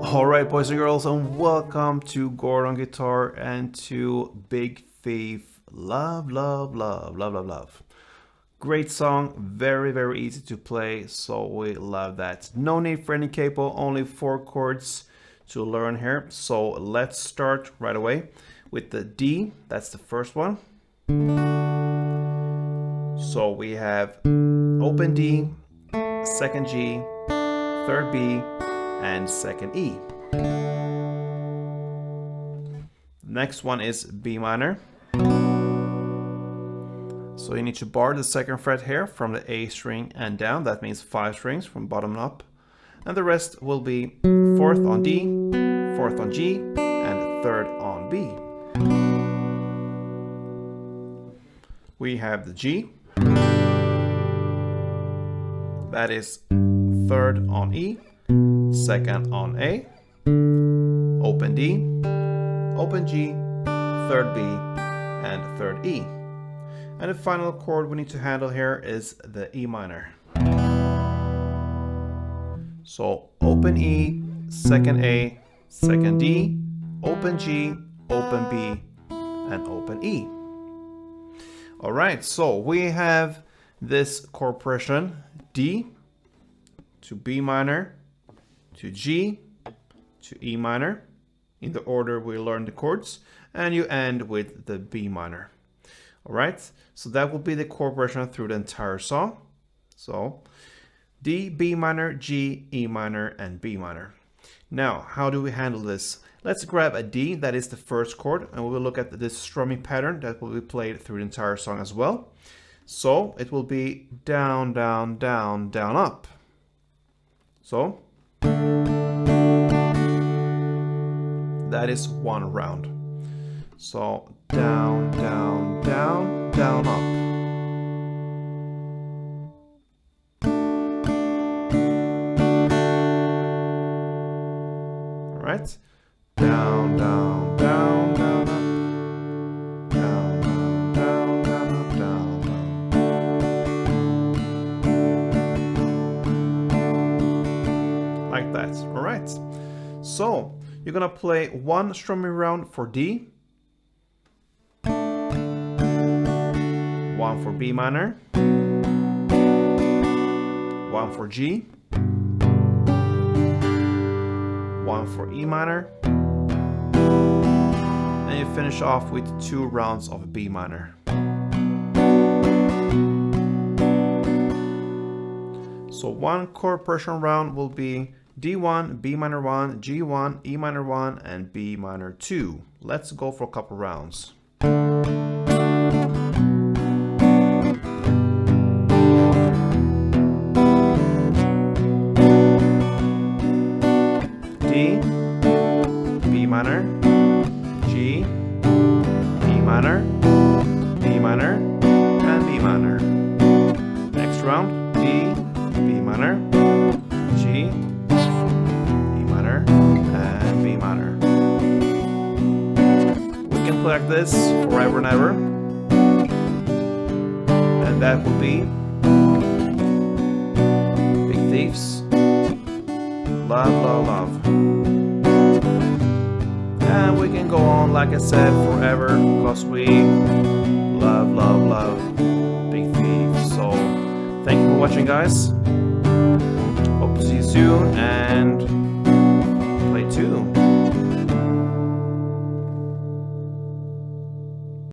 Alright, boys and girls, and welcome to Gordon Guitar and to Big Thief. Love, love, love, love, love, love. Great song, very, very easy to play, so we love that. No need for any capo, only 4 chords to learn here. So let's start right away with the D, that's the first one. So we have open D, second G, third B, and second E. Next one is B minor. So you need to bar the second fret here from the A string and down. That means 5 strings from bottom up. And the rest will be 4th on D, 4th on G, and 3rd on B. We have the G. That is 3rd on E, 2nd on A, open D, open G, 3rd B, and 3rd E. And the final chord we need to handle here is the E minor. So open E, 2nd A, 2nd D, open G, open B, and open E. Alright, so we have this chord progression: D to B minor, to G, to E minor, in the order we learned the chords, and you end with the B minor. Alright, so that will be the chord progression through the entire song. So D, B minor, G, E minor, and B minor. Now, how do we handle this? Let's grab a D, that is the first chord, and we will look at this strumming pattern that will be played through the entire song as well. So it will be down, down, down, down, up. So that is one round. So down, down, down, down, up. All right. Down, down, down, down, up. Down, down, down, down, up, down, down. Like that. All right. So you're gonna play one strumming round for D, one for B minor, one for G, one for E minor, and you finish off with 2 rounds of B minor. So one chord progression round will be D1, B minor 1, G1, E minor 1, and B minor 2. Let's go for a couple rounds. D, B minor, G, E minor, B minor, and B minor. Next round, D, B minor, G, E minor, and B minor. We can play like this forever and ever. And that will be Big Thieves. Love, love, love. And we can go on, like I said, forever, because we love, love, love Big Thieves. So thank you for watching, guys. Hope to see you soon, and